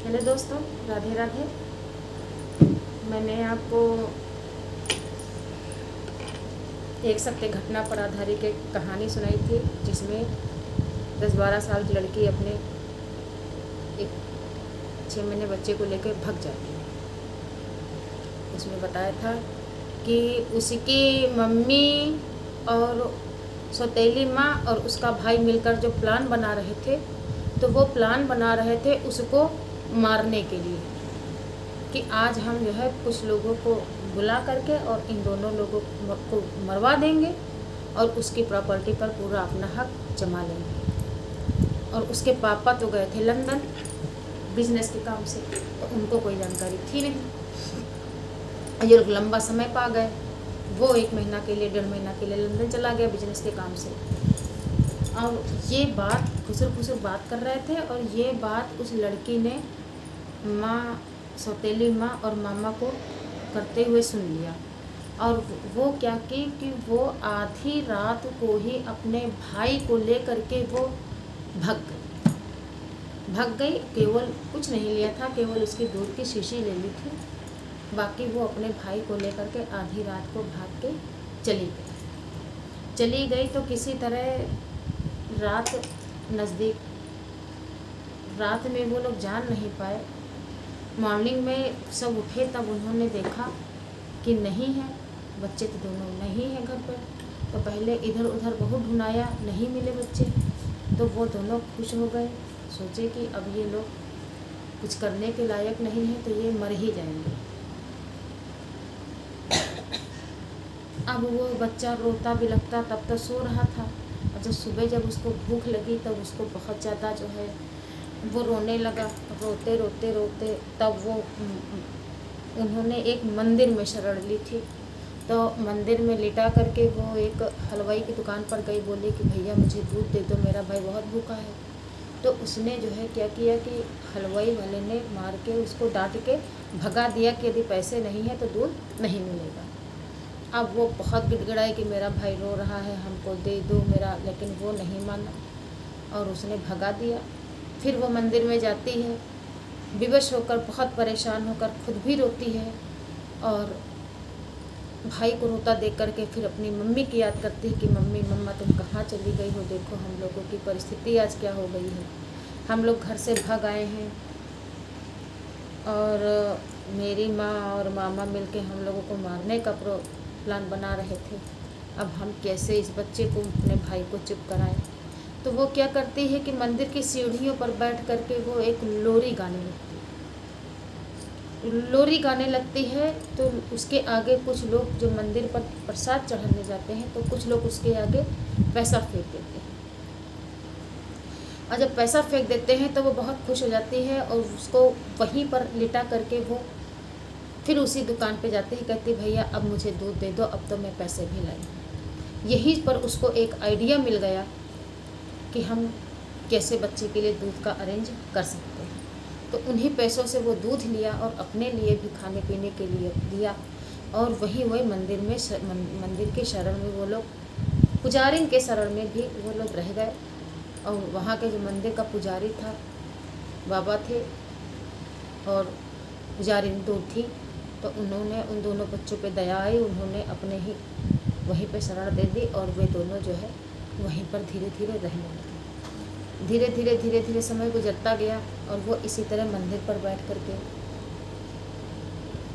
Hello दोस्तों, राधे राधे। मैंने आपको एक सत्य घटना पर आधारित एक कहानी सुनाई थी, जिसमें 10-12 साल की लड़की अपने एक 6 महीने बच्चे को लेकर भाग जाती है। उसमें बताया था कि उसकी मम्मी और सौतेली माँ और उसका भाई मिलकर जो प्लान बना रहे थे, तो वो प्लान बना रहे थे उसको मारने के लिए, कि आज हम जो है कुछ लोगों को बुला करके और इन दोनों लोगों को मरवा देंगे और उसकी प्रॉपर्टी पर पूरा अपना हक जमा लेंगे। और उसके पापा तो गए थे लंदन बिजनेस के काम से, तो उनको कोई जानकारी थी नहीं। ये लोग लंबा समय पा गए। वो 1 महीना के लिए 1.5 महीना के लिए लंदन चला गया बिजनेस के काम से। और ये बात खुसर बात कर रहे थे, और ये बात उस लड़की ने माँ, सौतेली माँ और मामा को करते हुए सुन लिया। और वो क्या की कि वो आधी रात को ही अपने भाई को लेकर के वो भाग गई। केवल कुछ नहीं लिया था, केवल उसकी दूध की शीशी ले ली थी। बाकी वो अपने भाई को लेकर के आधी रात को भाग के चली गई। तो किसी तरह रात में वो लोग जान नहीं पाए। मॉर्निंग में सब उठे, तब उन्होंने देखा कि नहीं है, बच्चे तो दोनों नहीं हैं घर पर। तो पहले इधर उधर बहुत ढूंढाया, नहीं मिले बच्चे। तो वो दोनों खुश हो गए, सोचे कि अब ये लोग कुछ करने के लायक नहीं है, तो ये मर ही जाएंगे। अब वो बच्चा रोता बिलखता तब तो सो रहा था, और जब सुबह जब उसको भूख लगी तब उसको बहुत ज़्यादा जो है वो रोने लगा। रोते रोते तब वो उन्होंने एक मंदिर में शरण ली थी। तो मंदिर में लिटा करके वो एक हलवाई की दुकान पर गई, बोली कि भैया मुझे दूध दे दो, मेरा भाई बहुत भूखा है। तो उसने जो है क्या किया कि हलवाई वाले ने मार के उसको डांट के भगा दिया कि यदि पैसे नहीं है तो दूध नहीं मिलेगा। अब वो बहुत गिड़गिड़ाई कि मेरा भाई रो रहा है, हमको दे दो मेरा, लेकिन वो नहीं माना और उसने भगा दिया। फिर वो मंदिर में जाती है, विवश होकर, बहुत परेशान होकर, खुद भी रोती है और भाई को रोता देख करके फिर अपनी मम्मी की याद करती है कि मम्मा तुम कहाँ चली गई हो, देखो हम लोगों की परिस्थिति आज क्या हो गई है। हम लोग घर से भाग आए हैं और मेरी माँ और मामा मिलके हम लोगों को मारने का प्लान बना रहे थे। अब हम कैसे इस बच्चे को, अपने भाई को चुप कराएं। तो वो क्या करती है कि मंदिर की सीढ़ियों पर बैठ करके वो एक लोरी गाने लगती है। तो उसके आगे कुछ लोग जो मंदिर पर प्रसाद चढ़ाने जाते हैं, तो कुछ लोग उसके आगे पैसा फेंक देते हैं। और जब पैसा फेंक देते हैं तो वो बहुत खुश हो जाती है और उसको वहीं पर लिटा करके वो फिर उसी दुकान पे जाते हैं, कहती भैया अब मुझे दूध दे दो, अब तो मैं पैसे भी लाई। यहीं पर उसको एक आइडिया मिल गया कि हम कैसे बच्चे के लिए दूध का अरेंज कर सकते हैं। तो उन्हीं पैसों से वो दूध लिया और अपने लिए भी खाने पीने के लिए लिया। और वहीं वही मंदिर के शरण में वो लोग, पुजारी के शरण में भी वो लोग रह गए। और वहाँ के जो मंदिर का पुजारी था, बाबा थे और पुजारी दो थी, तो उन्होंने उन दोनों बच्चों पे दया आई, उन्होंने अपने ही वहीं पे शरण दे दी और वे दोनों जो है वहीं पर धीरे धीरे रहने लगे। धीरे धीरे समय गुजरता गया और वो इसी तरह मंदिर पर बैठ करके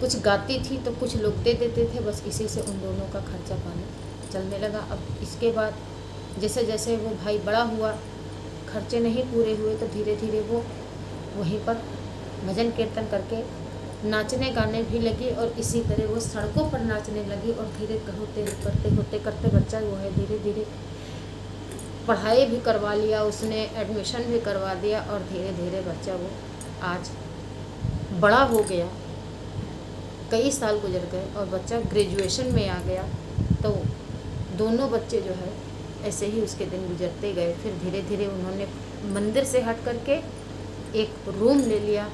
कुछ गाती थी, तो कुछ लोग दे देते थे, बस इसी से उन दोनों का खर्चा पानी चलने लगा। अब इसके बाद जैसे जैसे वो भाई बड़ा हुआ, खर्चे नहीं पूरे हुए, तो धीरे धीरे वो वहीं पर भजन कीर्तन करके नाचने गाने भी लगी और इसी तरह वो सड़कों पर नाचने लगी। और धीरे करते बच्चा वो है धीरे धीरे पढ़ाई भी करवा लिया उसने, एडमिशन भी करवा दिया और धीरे धीरे बच्चा वो आज बड़ा हो गया। कई साल गुजर गए और बच्चा ग्रेजुएशन में आ गया। तो दोनों बच्चे जो है ऐसे ही उसके दिन गुजरते गए। फिर धीरे धीरे उन्होंने मंदिर से हट करके एक रूम ले लिया,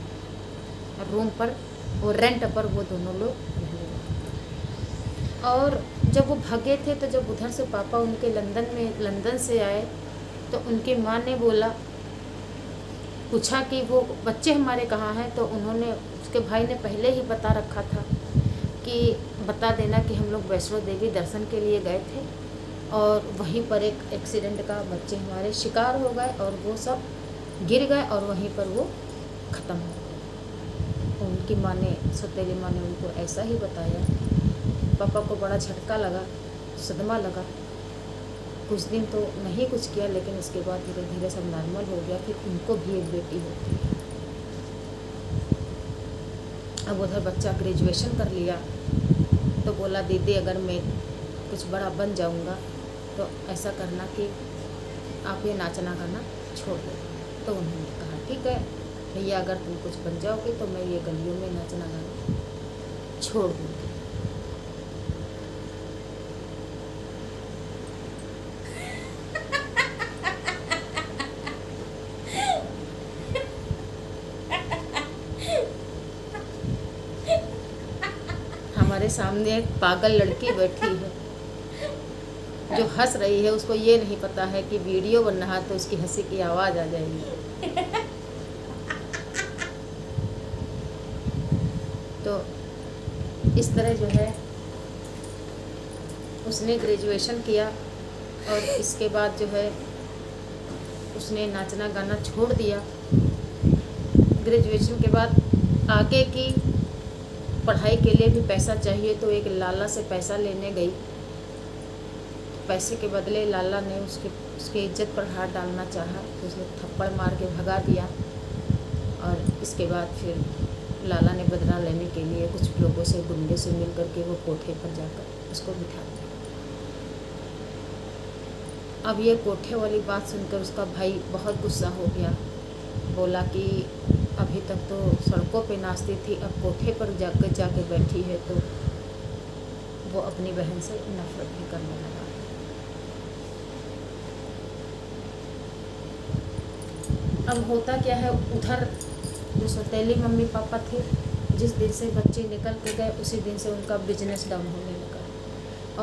रूम पर वो रेंट पर वो दोनों लोग रहने लगे। और जब वो भागे थे, तो जब उधर से पापा उनके लंदन से आए, तो उनकी माँ ने बोला पूछा कि वो बच्चे हमारे कहाँ हैं, तो उन्होंने, उसके भाई ने पहले ही बता रखा था कि बता देना कि हम लोग वैष्णो देवी दर्शन के लिए गए थे और वहीं पर एक एक्सीडेंट का बच्चे हमारे शिकार हो गए और वो सब गिर गए और वहीं पर वो ख़त्म हो गए। उनकी माँ ने, सौतेली माँ ने उनको ऐसा ही बताया। पापा को बड़ा झटका लगा, सदमा लगा। कुछ दिन तो नहीं कुछ किया, लेकिन इसके बाद धीरे धीरे सब नॉर्मल हो गया। फिर उनको भी एक बेटी होती है। अब उधर बच्चा ग्रेजुएशन कर लिया तो बोला दीदी अगर मैं कुछ बड़ा बन जाऊंगा तो ऐसा करना कि आप ये नाचना गाना छोड़ दो। तो उन्होंने कहा ठीक है भैया, अगर तुम कुछ बन जाओगे तो मैं ये गलियों में नाचना गाना छोड़ दूँगी। हमारे सामने एक पागल लड़की बैठी है जो हंस रही है। उसको ये नहीं पता है कि वीडियो बन रहा तो उसकी हंसी की आवाज़ आ जाएगी। तो इस तरह जो है उसने ग्रेजुएशन किया और इसके बाद जो है उसने नाचना गाना छोड़ दिया। ग्रेजुएशन के बाद आगे की पढ़ाई के लिए भी पैसा चाहिए, तो एक लाला से पैसा लेने गई। पैसे के बदले लाला ने उसकी इज्जत पर हाथ डालना चाहा तो उसने थप्पड़ मार के भगा दिया। और इसके बाद फिर लाला ने बदला लेने के लिए कुछ लोगों से, गुंडे से मिल करके वो कोठे पर जाकर उसको बिठा दिया। अब ये कोठे वाली बात सुनकर उसका भाई बहुत गुस्सा हो गया। बोला कि अभी तक तो सड़कों पे नाचती थी, अब कोठे पर जाके बैठी है। तो वो अपनी बहन से नफरत भी करने लगा। अब होता क्या है, उधर जो सौतेली मम्मी पापा थे, जिस दिन से बच्चे निकल के गए उसी दिन से उनका बिजनेस डाउन होने लगा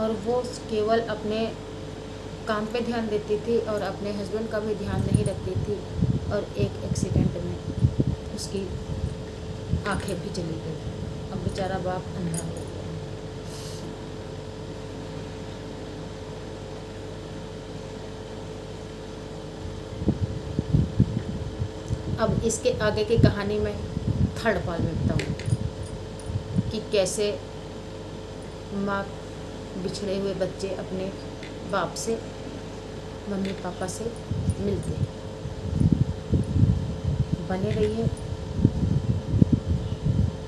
और वो केवल अपने काम पे ध्यान देती थी और अपने हस्बैंड का भी ध्यान नहीं रखती थी। और एक एक्सीडेंट में उसकी आंखें भी चली गई। अब बेचारा बाप अंधा हो गया। अब इसके आगे की कहानी मैं थर्ड पार्ट में बताऊँ कि कैसे माँ बिछड़े हुए बच्चे अपने बाप से, मम्मी पापा से मिलते हैं। बने रहिए,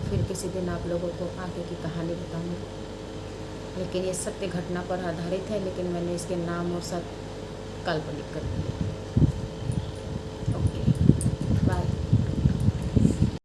फिर किसी दिन आप लोगों को आगे की कहानी बताऊंगी। लेकिन ये सत्य घटना पर आधारित है, लेकिन मैंने इसके नाम और सब काल्पनिक कर दिए।